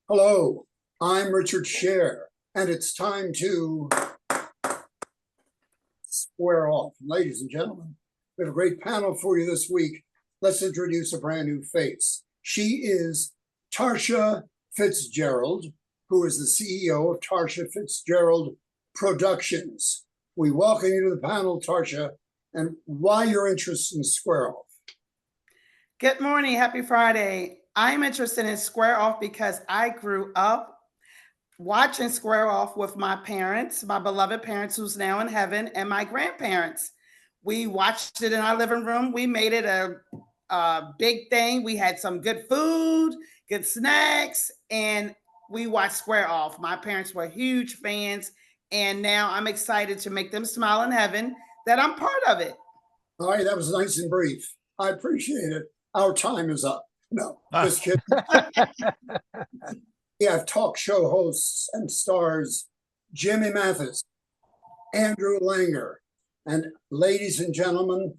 Hello, I'm Richard Sher, and it's time to square off. Ladies and gentlemen, we have a great panel for you this week. Let's introduce a brand new face. She is Tarsha Fitzgerald, who is the CEO of Tarsha Fitzgerald Productions. We welcome you to the panel, Tarsha, and why you're interested in Square Off. Good morning. Happy Friday. I'm interested in Square Off because I grew up watching Square Off with my parents, my beloved parents who's now in heaven, and my grandparents. We watched it in our living room. We made it a big thing. We had some good food, good snacks, and we watched Square Off. My parents were huge fans, and now I'm excited to make them smile in heaven that I'm part of it. All right, that was nice and brief. I appreciate it. Our time is up. No, just kidding. We have talk show hosts and stars Jimmy Mathis, Andrew Langer, and ladies and gentlemen,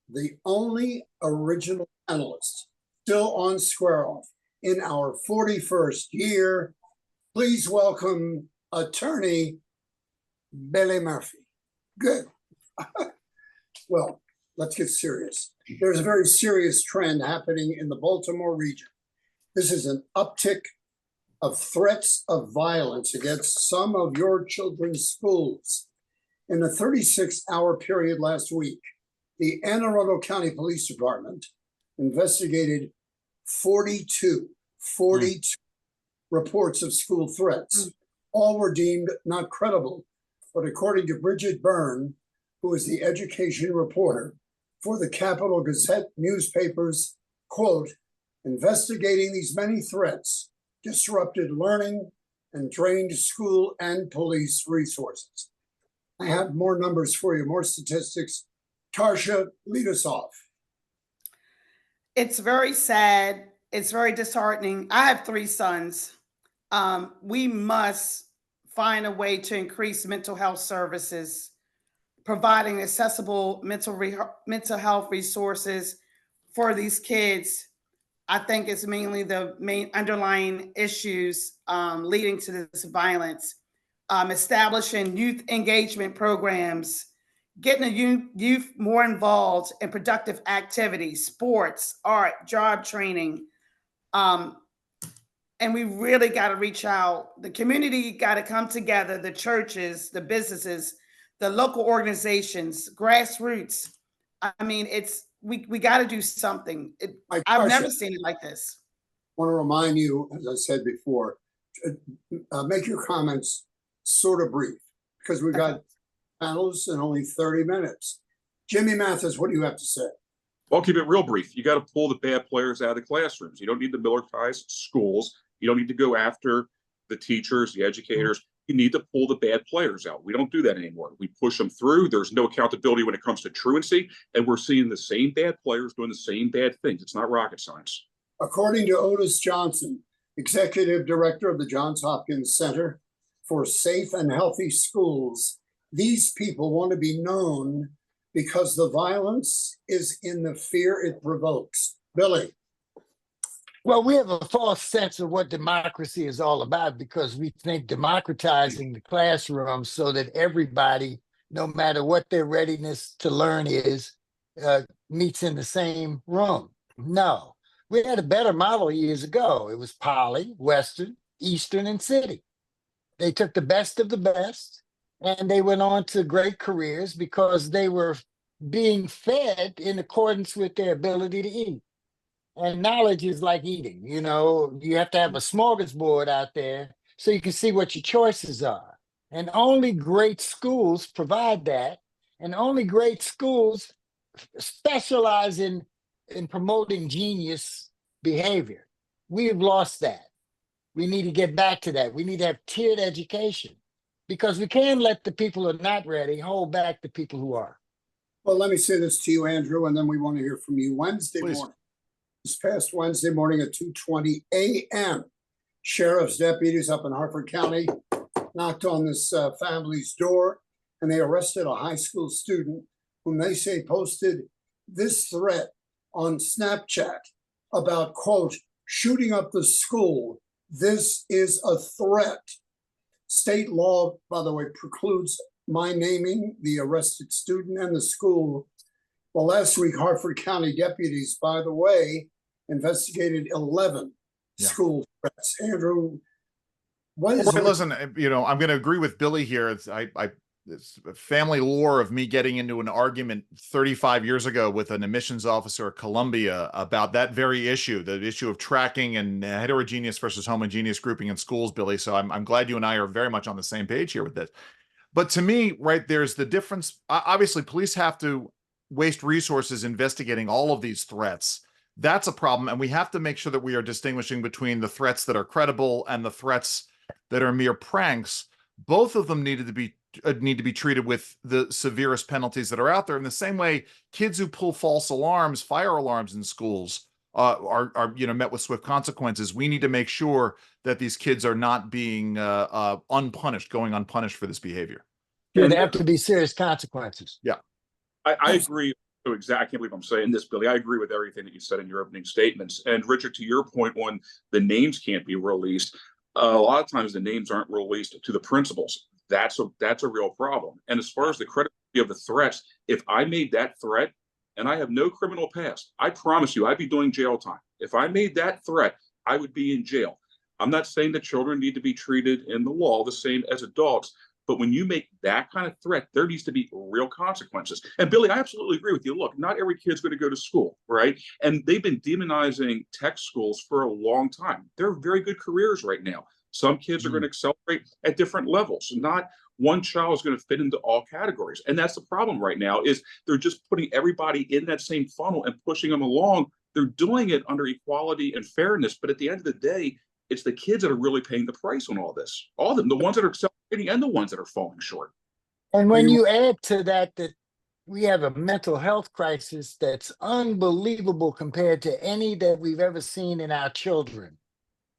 the only original panelist still on Square Off in our 41st year. Please welcome attorney Billy Murphy. Good. Well, let's get serious. There's a very serious trend happening in the Baltimore region. This is an uptick of threats of violence against some of your children's schools. In a 36-hour period last week, the Anne Arundel County Police Department investigated 42 reports of school threats. All were deemed not credible, but according to Bridget Byrne, who is the education reporter for the Capital Gazette newspapers, quote, investigating these many threats disrupted learning and drained school and police resources. I have more numbers for you, more statistics. Tarsha, lead us off. It's very sad. It's very disheartening. I have 3 sons. We must find a way to increase mental health services, providing accessible mental health resources for these kids. I think it's mainly the main underlying issues leading to this violence. Establishing youth engagement programs, getting the youth more involved in productive activities, sports, art, job training. And we really got to reach out. The community got to come together, the churches, the businesses, the local organizations, grassroots. I mean, we got to do something. I've never seen it like this. I want to remind you, as I said before, make your comments sort of brief because we've got panels in only 30 minutes. Jimmy Mathis, what do you have to say? Well, keep it real brief. You got to pull the bad players out of the classrooms. You don't need to militarize schools. You don't need to go after the teachers, the educators. You need to pull the bad players out. We don't do that anymore. We push them through. There's no accountability when it comes to truancy, and we're seeing the same bad players doing the same bad things. It's not rocket science. According to Otis Johnson, executive director of the Johns Hopkins Center for Safe and Healthy Schools, these people want to be known because the violence is in the fear it provokes. Billy. Well, we have a false sense of what democracy is all about because we think democratizing the classroom so that everybody, no matter what their readiness to learn is, meets in the same room. No, we had a better model years ago. It was Poly, Western, Eastern, and City. They took the best of the best and they went on to great careers because they were being fed in accordance with their ability to eat. And knowledge is like eating. You know, you have to have a smorgasbord out there so you can see what your choices are. And only great schools provide that. And only great schools specialize in promoting genius behavior. We've lost that. We need to get back to that. We need to have tiered education because we can't let the people who are not ready hold back the people who are. Well, let me say this to you, Andrew, and then we want to hear from you. Wednesday morning. This past Wednesday morning at 2:20 a.m., sheriff's deputies up in Harford County knocked on this family's door, and they arrested a high school student whom they say posted this threat on Snapchat about, quote, shooting up the school This is a threat. State law, by the way, precludes my naming the arrested student and the school. Well, last week, Harford County deputies, by the way, investigated 11 school threats. Andrew, what is Well, listen, you know, I'm going to agree with Billy here. It's family lore of me getting into an argument 35 years ago with an admissions officer at Columbia about that very issue, the issue of tracking and heterogeneous versus homogeneous grouping in schools, Billy. So I'm glad you and I are very much on the same page here with this. But to me, right, there's the difference. Obviously, police have to waste resources investigating all of these threats. That's a problem. And we have to make sure that we are distinguishing between the threats that are credible and the threats that are mere pranks. Both of them need to be treated with the severest penalties that are out there. In the same way, kids who pull false alarms, fire alarms in schools, are met with swift consequences. We need to make sure that these kids are not being unpunished, going unpunished for this behavior. There have to be serious consequences. Yeah, I agree. So exactly, I can't believe I'm saying this, Billy. I agree with everything that you said in your opening statements. And Richard, to your point on the names can't be released, a lot of times the names aren't released to the principals. That's a real problem. And as far as the credibility of the threats, if I made that threat and I have no criminal past, I promise you I'd be doing jail time. If I made that threat, I would be in jail. I'm not saying that children need to be treated in the law the same as adults, but when you make that kind of threat, there needs to be real consequences. And Billy, I absolutely agree with you. Look, not every kid's going to go to school, right? And they've been demonizing tech schools for a long time. They're very good careers right now. Some kids are going to accelerate at different levels. Not one child is going to fit into all categories. And that's the problem right now, is they're just putting everybody in that same funnel and pushing them along. They're doing it under equality and fairness. But at the end of the day, it's the kids that are really paying the price on all this. All of them, the ones that are accelerating and the ones that are falling short. And when you add to that we have a mental health crisis that's unbelievable compared to any that we've ever seen in our children,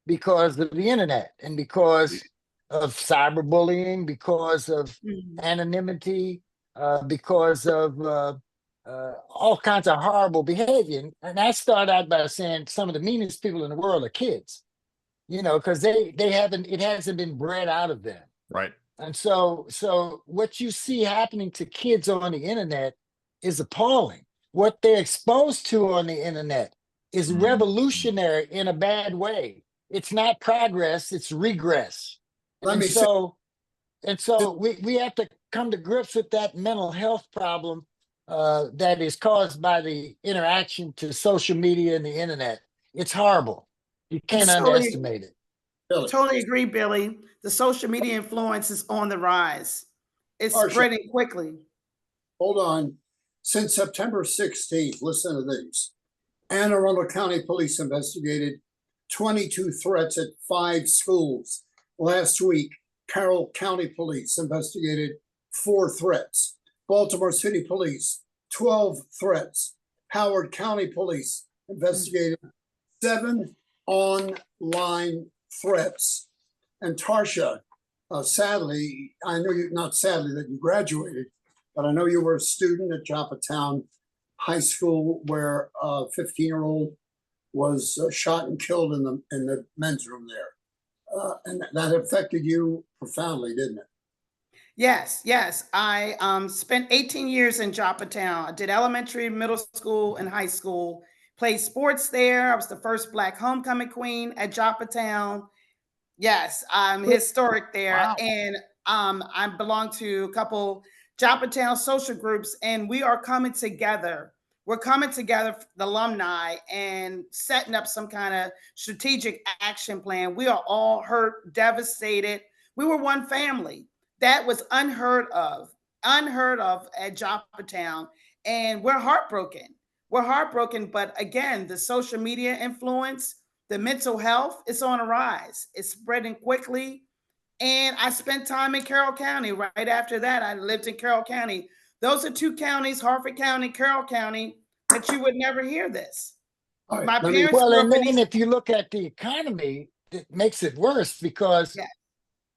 because of the internet and because of cyberbullying, because of anonymity, because of all kinds of horrible behavior. And I start out by saying some of the meanest people in the world are kids, because it hasn't been bred out of them. right. And so what you see happening to kids on the internet is appalling. What they're exposed to on the internet is revolutionary in a bad way. It's not progress, it's regress. So we have to come to grips with that mental health problem that is caused by the interaction to social media and the internet. It's horrible. You can't underestimate it. Totally agree, Billy. The social media influence is on the rise. It's spreading quickly. Hold on. Since September 16th, listen to these. Anne Arundel County Police investigated 22 threats at 5 schools. Last week, Carroll County Police investigated 4 threats. Baltimore City Police, 12 threats. Howard County Police investigated 7 online threats. And Tarsha, sadly, I know you, not sadly that you graduated, but I know you were a student at Joppatown High School where a 15-year-old was shot and killed in the men's room there. And that affected you profoundly, didn't it? Yes. I spent 18 years in Joppatown. I did elementary, middle school, and high school. Played sports there. I was the first Black homecoming queen at Joppatown. Yes, I'm historic there. Wow. And I belong to a couple Joppatown social groups, and we are coming together. We're coming together, the alumni, and setting up some kind of strategic action plan. We are all hurt, devastated. We were one family. That was unheard of at Joppatown. And we're heartbroken. But again, the social media influence, the mental health, is on a rise. It's spreading quickly. And I spent time in Carroll County. Right after that, I lived in Carroll County. Those are 2 counties, Harford County, Carroll County, that you would never hear this. Right, My let me- parents Well, grew and up in then East- if you look at the economy, it makes it worse because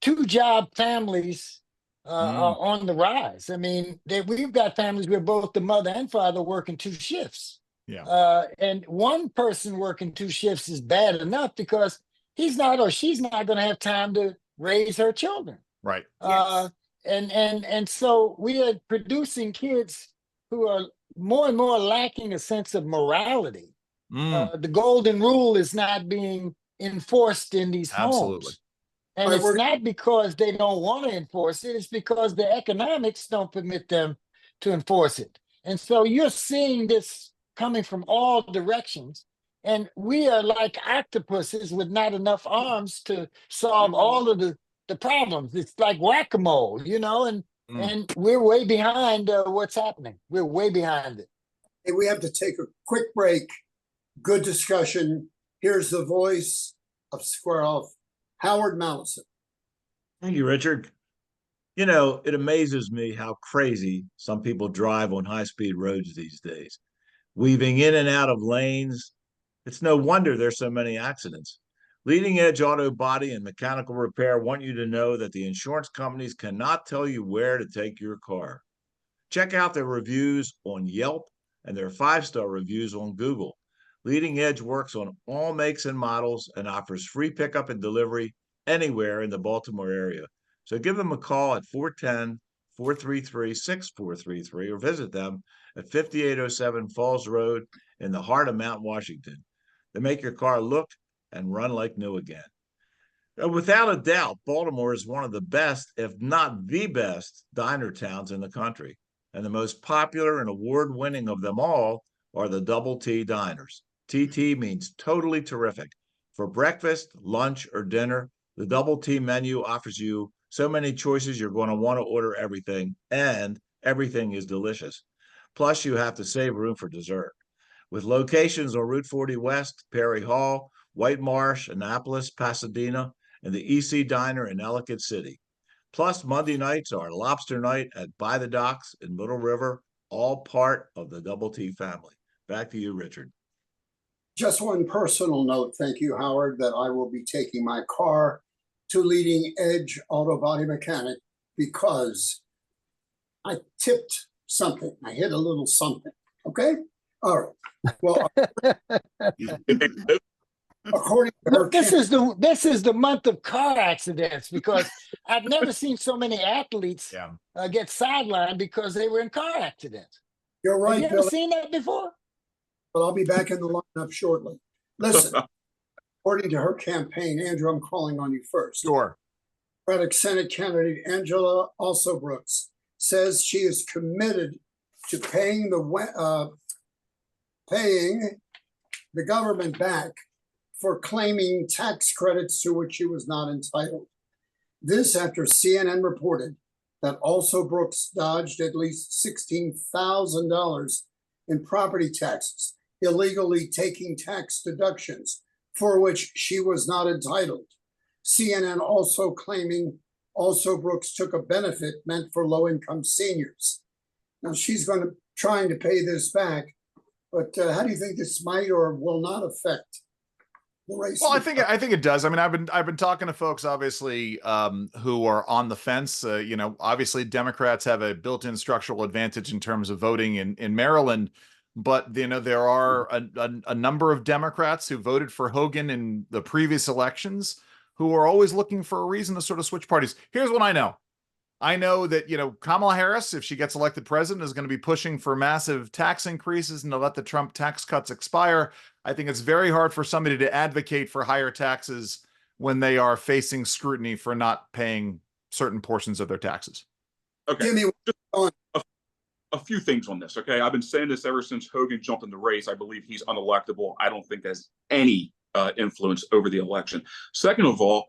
2-job families are on the rise. I mean, we've got families where both the mother and father working 2 shifts. Yeah. And one person working 2 shifts is bad enough because he's not or she's not going to have time to raise her children. Right. And so we are producing kids who are more and more lacking a sense of morality. The golden rule is not being enforced in these Absolutely. homes. And Right, it's not because they don't want to enforce it, it's because the economics don't permit them to enforce it. And so you're seeing this coming from all directions. And we are like octopuses with not enough arms to solve all of the problems. It's like whack-a-mole, and we're way behind what's happening. We're way behind it. Hey, we have to take a quick break. Good discussion. Here's the voice of Square Off, Howard Mallison. Thank you, Richard. You know, it amazes me how crazy some people drive on high-speed roads these days, weaving in and out of lanes. It's no wonder there's so many accidents. Leading Edge Auto Body and Mechanical Repair want you to know that the insurance companies cannot tell you where to take your car. Check out their reviews on Yelp and their 5-star reviews on Google. Leading Edge works on all makes and models and offers free pickup and delivery anywhere in the Baltimore area. So give them a call at 410-433-6433 or visit them at 5807 Falls Road in the heart of Mount Washington. They make your car look and run like new again. Without a doubt, Baltimore is one of the best, if not the best, diner towns in the country. And the most popular and award-winning of them all are the Double T diners. TT means totally terrific. For breakfast, lunch, or dinner, the Double T menu offers you so many choices you're going to want to order everything, and everything is delicious. Plus, you have to save room for dessert. With locations on Route 40 West, Perry Hall, White Marsh, Annapolis, Pasadena, and the EC Diner in Ellicott City. Plus, Monday nights are lobster night at By the Docks in Little River, all part of the Double T family. Back to you, Richard. Just one personal note, thank you, Howard, that I will be taking my car to Leading Edge Auto Body Mechanic because I tipped something. I hit a little something. Okay? All right. Well, according to her, Look, this is the month of car accidents because I've never seen so many athletes get sidelined because they were in car accidents. you're Have right, you ever Billy, seen that before? but I'll be back in the lineup shortly. Listen, according to her campaign, Andrew, I'm calling on you first. Sure. Democratic Senate candidate Angela Brooks says she is committed to paying the government back for claiming tax credits to which she was not entitled. This after CNN reported that also Brooks dodged at least $16,000 in property taxes, illegally taking tax deductions for which she was not entitled. CNN also claiming also Brooks took a benefit meant for low-income seniors. Now she's trying to pay this back, but how do you think this might or will not affect the race? Well, I think it does. I mean, I've been talking to folks, obviously, who are on the fence. Obviously, Democrats have a built-in structural advantage in terms of voting in Maryland, but there are a number of Democrats who voted for Hogan in the previous elections who are always looking for a reason to sort of switch parties. Here's what I know. I know that, Kamala Harris, if she gets elected president, is going to be pushing for massive tax increases and to let the Trump tax cuts expire. I think it's very hard for somebody to advocate for higher taxes when they are facing scrutiny for not paying certain portions of their taxes. Okay. Jimmy, A few things on this. Okay. I've been saying this ever since Hogan jumped in the race. I believe he's unelectable. I don't think has any influence over the election. Second of all,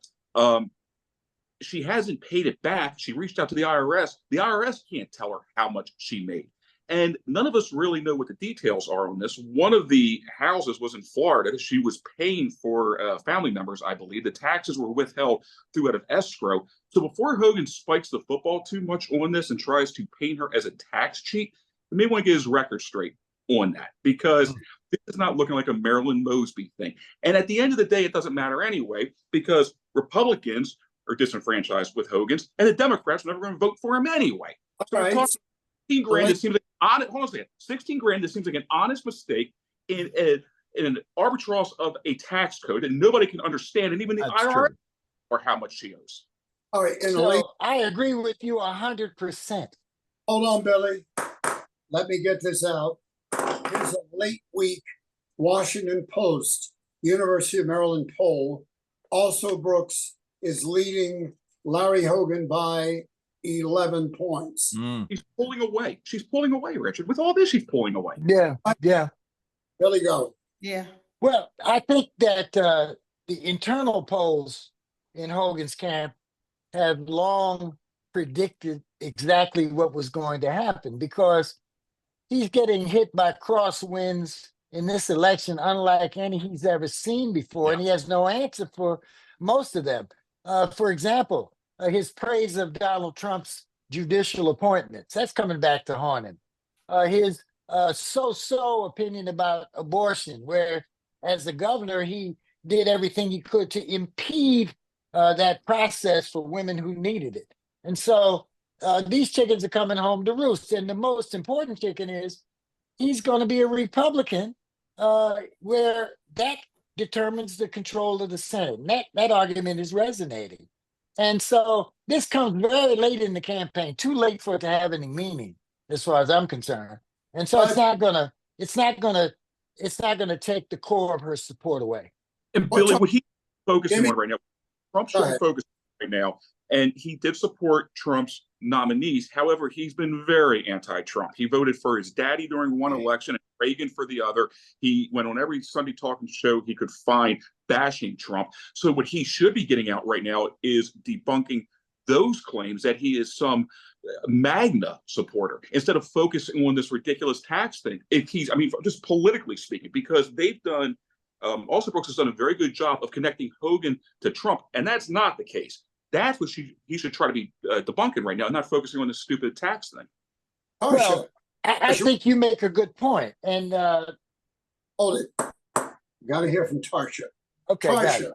she hasn't paid it back. She reached out to the IRS. The IRS can't tell her how much she made. And none of us really know what the details are on this. One of the houses was in Florida. She was paying for family members, I believe. The taxes were withheld through out of escrow. So before Hogan spikes the football too much on this and tries to paint her as a tax cheat, he may want to get his record straight on that, because this is not looking like a Marilyn Mosby thing. And at the end of the day, it doesn't matter anyway, because Republicans are disenfranchised with Hogan's, and the Democrats are never going to vote for him anyway. So right. 16 grand, it seems like honest. Hold on a second. 16 grand, this seems like an honest mistake in in an arbitrage of a tax code that nobody can understand, and even the That's IRS true. or how much she owes. All right, in a late, So I agree with you 100%. hold on, Billy. Let me get this out. Here's a late week Washington Post, University of Maryland poll. Also, Brooks is leading Larry Hogan by 11 points. Mm. She's pulling away. She's pulling away, Richard. With all this, she's pulling away. Yeah, yeah. Billy, go. Yeah. Well, I think that the internal polls in Hogan's camp have long predicted exactly what was going to happen because he's getting hit by crosswinds in this election, unlike any he's ever seen before, and he has no answer for most of them. For example, his praise of Donald Trump's judicial appointments, that's coming back to haunt him. His so-so opinion about abortion, where as the governor, he did everything he could to impede that process for women who needed it. And so these chickens are coming home to roost. And the most important chicken is he's going to be a Republican, where that determines the control of the Senate. And that argument is resonating. And so this comes very late in the campaign, too late for it to have any meaning, as far as I'm concerned. And so it's not gonna take the core of her support away. And Billy, what he's focusing Jimmy- on right now, Trump Go should be ahead. focused right now, and he did support Trump's nominees. However, he's been very anti-Trump. He voted for his daddy during one election and Reagan for the other. He went on every Sunday talking show he could find bashing Trump. So what he should be getting out right now is debunking those claims that he is some MAGNA supporter instead of focusing on this ridiculous tax thing. If he's, I mean, just politically speaking, because they've done, also Brooks has done a very good job of connecting Hogan to Trump, and that's not the case. That's what he should try to be debunking right now, not focusing on this stupid tax thing. Tarsha, Well, I think you make a good point. And hold it. Got to hear from Tarsha. okay, got Tarsha, it.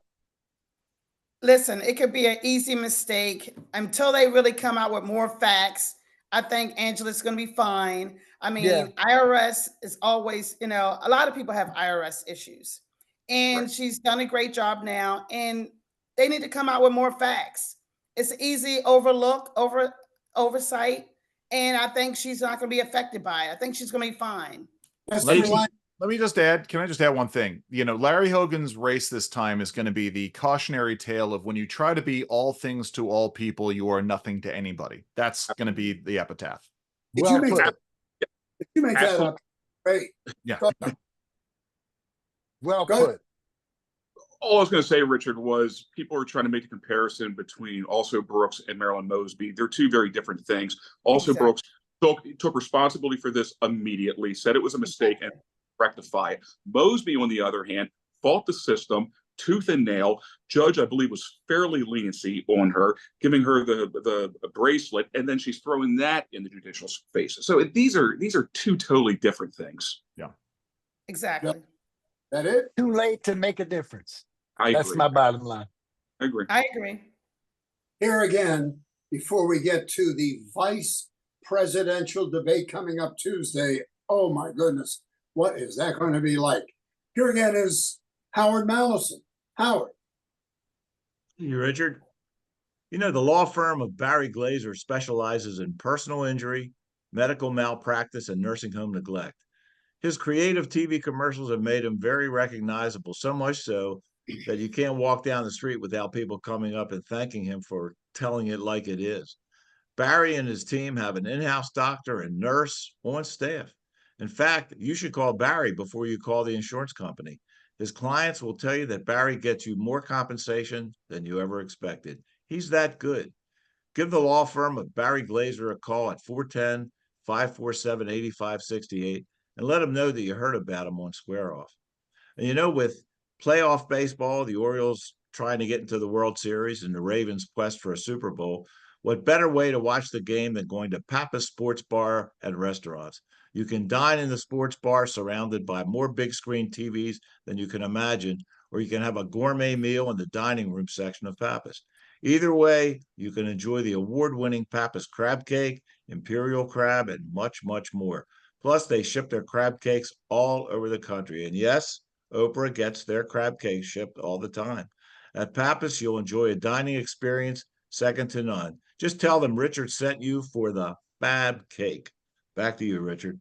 Listen, it could be an easy mistake until they really come out with more facts. I think Angela's going to be fine. I mean, Yeah. IRS is always, a lot of people have IRS issues, and Right. she's done a great job now. And they need to come out with more facts. It's easy oversight, and I think she's not going to be affected by it. I think she's going to be fine. Mr. Let me, Lang- let me just add, can I just add one thing? Larry Hogan's race this time is going to be the cautionary tale of when you try to be all things to all people, you are nothing to anybody. That's going to be the epitaph. Did Well you make put. that? Did you make that Absolutely. up? Great. Yeah. Go- Well Go- put. All I was going to say, Richard, was people are trying to make the comparison between also Brooks and Marilyn Mosby. They're two very different things. Also, Exactly. Brooks took responsibility for this immediately, said it was a mistake, and rectify it. Mosby, on the other hand, fought the system tooth and nail. Judge, I believe, was fairly leniency on her, giving her the bracelet, and then she's throwing that in the judicial face. So these are two totally different things. Exactly. That it? Too late to make a difference. I That's agree. my bottom line. I agree. I agree. Here again, before we get to the vice presidential debate coming up Tuesday, oh my goodness, what is that going to be like? Here again is Howard Mallison. Howard. You, Richard. The law firm of Barry Glazer specializes in personal injury, medical malpractice, and nursing home neglect. His creative TV commercials have made him very recognizable, so much so that you can't walk down the street without people coming up and thanking him for telling it like it is. Barry and his team have an in-house doctor and nurse on staff. In fact, you should call Barry before you call the insurance company. His clients will tell you that Barry gets you more compensation than you ever expected. He's that good. Give the law firm of Barry Glazer a call at 410-547-8568 and let them know that you heard about him on Square Off. And with playoff baseball, the Orioles trying to get into the World Series and the Ravens' quest for a Super Bowl, what better way to watch the game than going to Pappas Sports Bar and Restaurants? You can dine in the sports bar surrounded by more big screen TVs than you can imagine, or you can have a gourmet meal in the dining room section of Pappas. Either way, you can enjoy the award-winning Pappas crab cake, imperial crab, and much, much more. Plus, they ship their crab cakes all over the country. And yes, Oprah gets their crab cake shipped all the time. At Pappas, you'll enjoy a dining experience second to none. Just tell them Richard sent you for the fab cake. Back to you, Richard.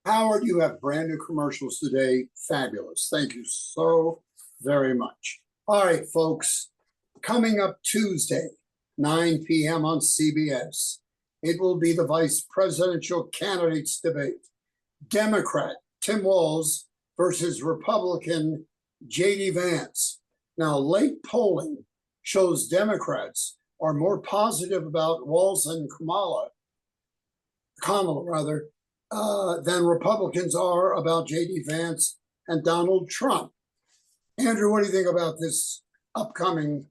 Howard, you have brand new commercials today. Fabulous. Thank you so very much. All right, folks, coming up Tuesday, 9 p.m. on CBS, it will be the vice presidential candidates debate. Democrat Tim Walz versus Republican J.D. Vance. Now, late polling shows Democrats are more positive about Walz and Kamala rather, than Republicans are about J.D. Vance and Donald Trump. Andrew, what do you think about this upcoming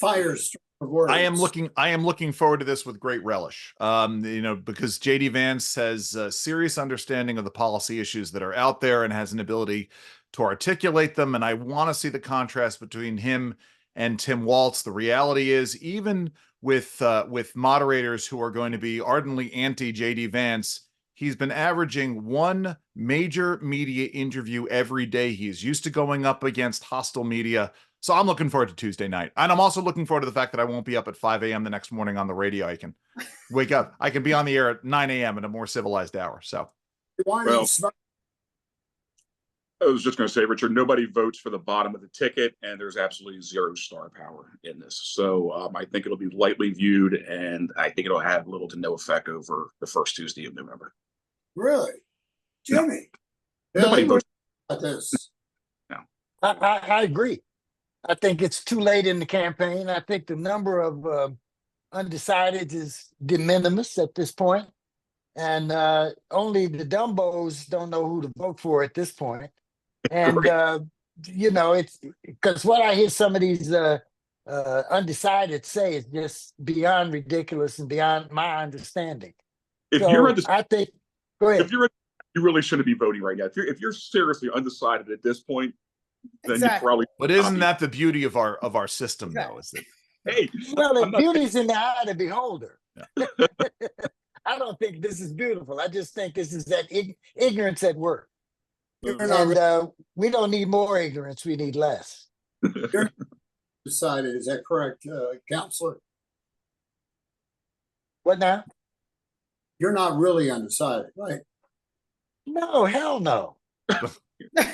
firestorm of words? I am looking forward to this with great relish. Because JD Vance has a serious understanding of the policy issues that are out there and has an ability to articulate them. And I want to see the contrast between him and Tim Walz. The reality is, even with moderators who are going to be ardently anti JD Vance, he's been averaging one major media interview every day. He's used to going up against hostile media. So I'm looking forward to Tuesday night. And I'm also looking forward to the fact that I won't be up at 5 a.m. the next morning on the radio. I can wake up. I can be on the air at 9 a.m. at a more civilized hour. So, Well, I was just going to say, Richard, nobody votes for the bottom of the ticket, and there's absolutely zero star power in this. So I think it'll be lightly viewed, and I think it'll have little to no effect over the first Tuesday of November. Really? Jimmy? Nobody Billy, votes. what about this? I agree. I think it's too late in the campaign. I think the number of undecideds is de minimis at this point. And only the dumbos don't know who to vote for at this point. And, it's because what I hear some of these undecided say is just beyond ridiculous and beyond my understanding. If So you're I think, go ahead. if you're you really shouldn't be voting right now. If you're seriously undecided at this point, then you Exactly. probably. but isn't that the beauty of our system, though? Is that Hey, Well, the I'm not- beauty's in the eye of the beholder. I don't think this is beautiful. I just think this is that ignorance at work. You're not And we don't need more ignorance. We need less. decided, is that correct, Counselor? What now? You're not really undecided, right? No, hell no.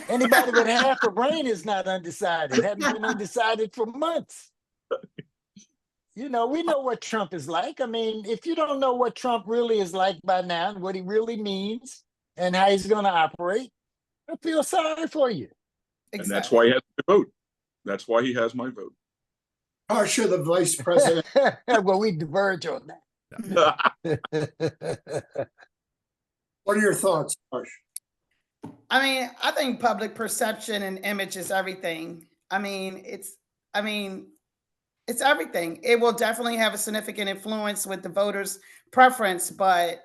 Anybody with half a brain is not undecided. Haven't been undecided for months. We know what Trump is like. I mean, if you don't know what Trump really is like by now and what he really means and how he's going to operate, I feel sorry for you. and that's why he has my vote. That's why he has my vote. Tarsha, the vice president. Well, we diverge on that. What are your thoughts, Tarsha? I mean, I think public perception and image is everything. It's everything. It will definitely have a significant influence with the voters' preference, but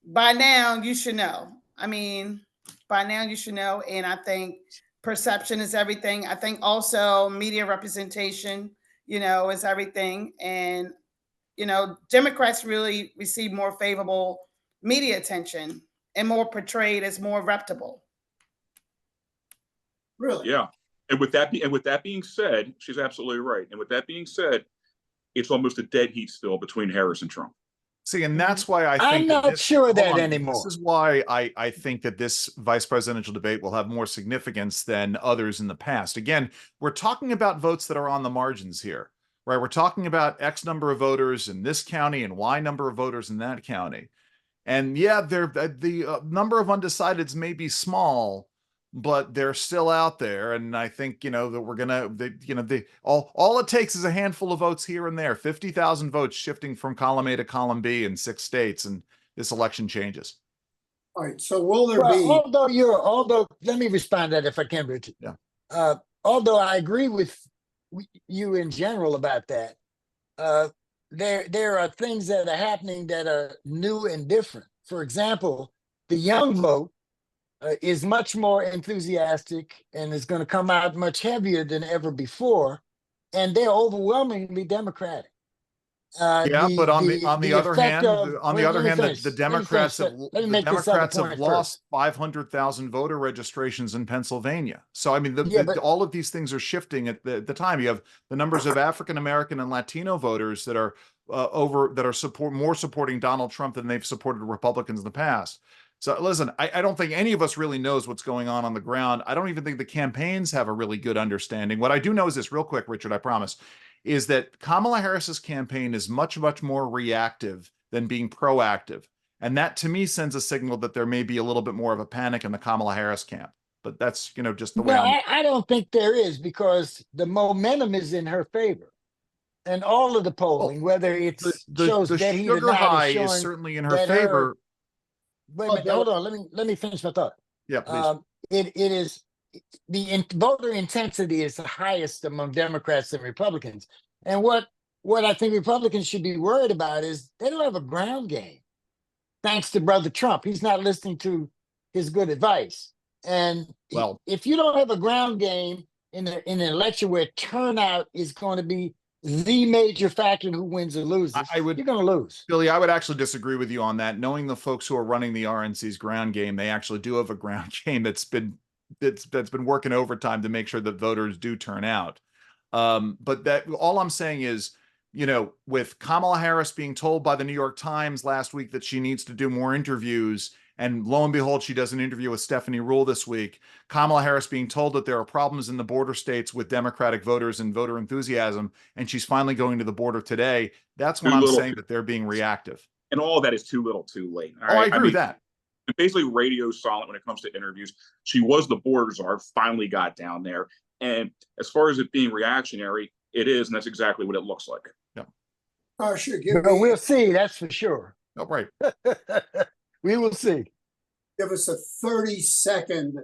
by now you should know. And I think perception is everything. I think also media representation, is everything. And, Democrats really receive more favorable media attention and more portrayed as more reputable. Really? Yeah. And with that being said, she's absolutely right. And with that being said, it's almost a dead heat still between Harris and Trump. See, and that's why I think I'm not sure of that hold on. anymore. This is why I think that this vice presidential debate will have more significance than others in the past. Again, we're talking about votes that are on the margins here, right? We're talking about X number of voters in this county and Y number of voters in that county. And yeah, the number of undecideds may be small, but they're still out there. And I think, that we're going to, all it takes is a handful of votes here and there, 50,000 votes shifting from column A to column B in 6 states. And this election changes. All right. So will there be? Although, let me respond to that if I can, Richard. Yeah. Although I agree with you in general about that, there are things that are happening that are new and different. For example, the young vote is much more enthusiastic and is going to come out much heavier than ever before, and they're overwhelmingly Democratic. Yeah, but on the other effect hand, of- wait, let me finish. the Let me Democrats finish. have Let me make this other point lost 500,000 voter registrations in Pennsylvania. So I mean, Yeah, but- all of these things are shifting at the time. You have the numbers of African American and Latino voters that are more supporting Donald Trump than they've supported Republicans in the past. So listen, I don't think any of us really knows what's going on the ground. I don't even think the campaigns have a really good understanding. What I do know is this, real quick, Richard, I promise, is that Kamala Harris's campaign is much, much more reactive than being proactive. And that to me sends a signal that there may be a little bit more of a panic in the Kamala Harris camp. But that's, just the way Well, I don't think there is, because the momentum is in her favor. And all of the polling, whether it shows the dead heat or sugar not, high is showing is certainly in her that favor. Wait a minute, hold on. Let me finish my thought. Yeah, please. It is voter intensity is the highest among Democrats and Republicans. And what I think Republicans should be worried about is they don't have a ground game. Thanks to Brother Trump, he's not listening to his good advice. And Well, if you don't have a ground game in an election where turnout is going to be the major factor in who wins or loses, you're going to lose. Billy, I would actually disagree with you on that. Knowing the folks who are running the RNC's ground game, they actually do have a ground game that's been working overtime to make sure that voters do turn out. But that all I'm saying is, with Kamala Harris being told by the New York Times last week that she needs to do more interviews, and lo and behold, she does an interview with Stephanie Ruhle this week. Kamala Harris being told that there are problems in the border states with Democratic voters and voter enthusiasm, and she's finally going to the border today. That's when I'm saying that they're being reactive. And all of that is too little too late. Oh, I agree with that. Basically, radio silent when it comes to interviews. She was the border czar, finally got down there. And as far as it being reactionary, it is, and that's exactly what it looks like. Yeah. We'll see, that's for sure. Oh, right. We will see. Give us a 30-second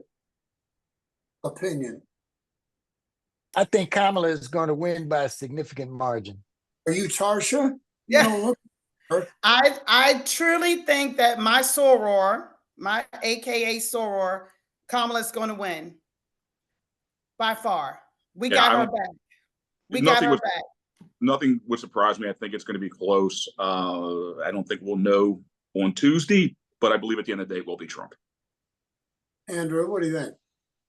opinion. I think Kamala is going to win by a significant margin. Are you Tarsha? Yeah. I truly think that my soror, my AKA soror, Kamala's going to win by far. We got her back. We got her back. Nothing would surprise me. I think it's going to be close. I don't think we'll know on Tuesday, but I believe at the end of the day it will be Trump. Andrew, what do you think?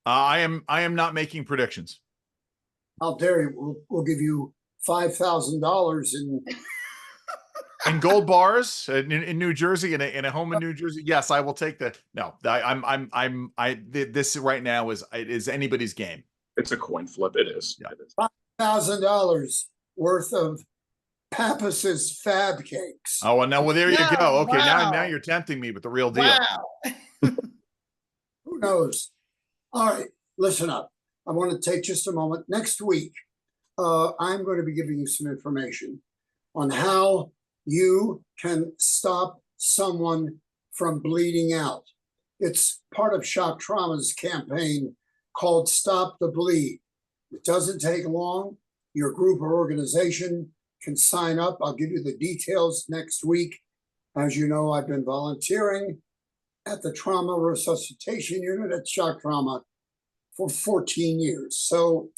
I am not making predictions. How dare you? We'll give you $5,000 in gold bars in New Jersey, in a home in New Jersey. Yes, I will take that. No, this right now is anybody's game. It's a coin flip. It is. Yeah. $5,000 worth of Pappas's Fab Cakes. Oh, well, now, there you go. Okay, wow. now you're tempting me with the real deal. Wow. Who knows? All right, listen up. I want to take just a moment. Next week, I'm going to be giving you some information on how you can stop someone from bleeding out. It's part of Shock Trauma's campaign called Stop the Bleed. It doesn't take long. Your group or organization can sign up. I'll give you the details next week. As you know, I've been volunteering at the Trauma Resuscitation Unit at Shock Trauma for 14 years. So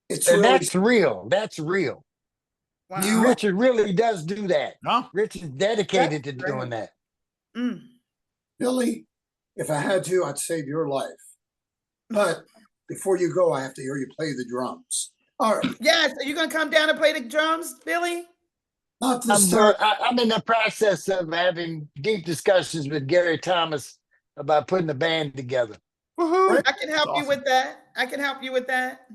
it's and really, that's real. That's real. Wow. Richard really does do that. Huh? Richard's dedicated That's to great. doing that. Mm. Billy, if I had to, I'd save your life. But before you go, I have to hear you play the drums. All right. Yes, are you going to come down and play the drums, Billy? Not this time. I'm in the process of having deep discussions with Gary Thomas about putting a band together. Woohoo! I can help you with that. I can help you with that.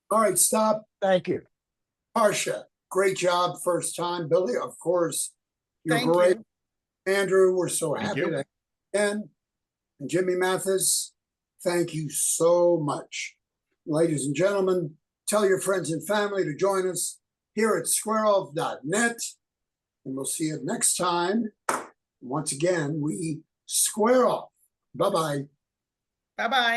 All right, stop. Thank you. Tarsha, great job first time. Billy, of course, you're Thank great. you. Andrew, we're so Thank happy you. to again. And Jimmy Mathis, thank you so much. Ladies and gentlemen, tell your friends and family to join us here at squareoff.net. And we'll see you next time. Once again, we square off. Bye-bye. Bye-bye.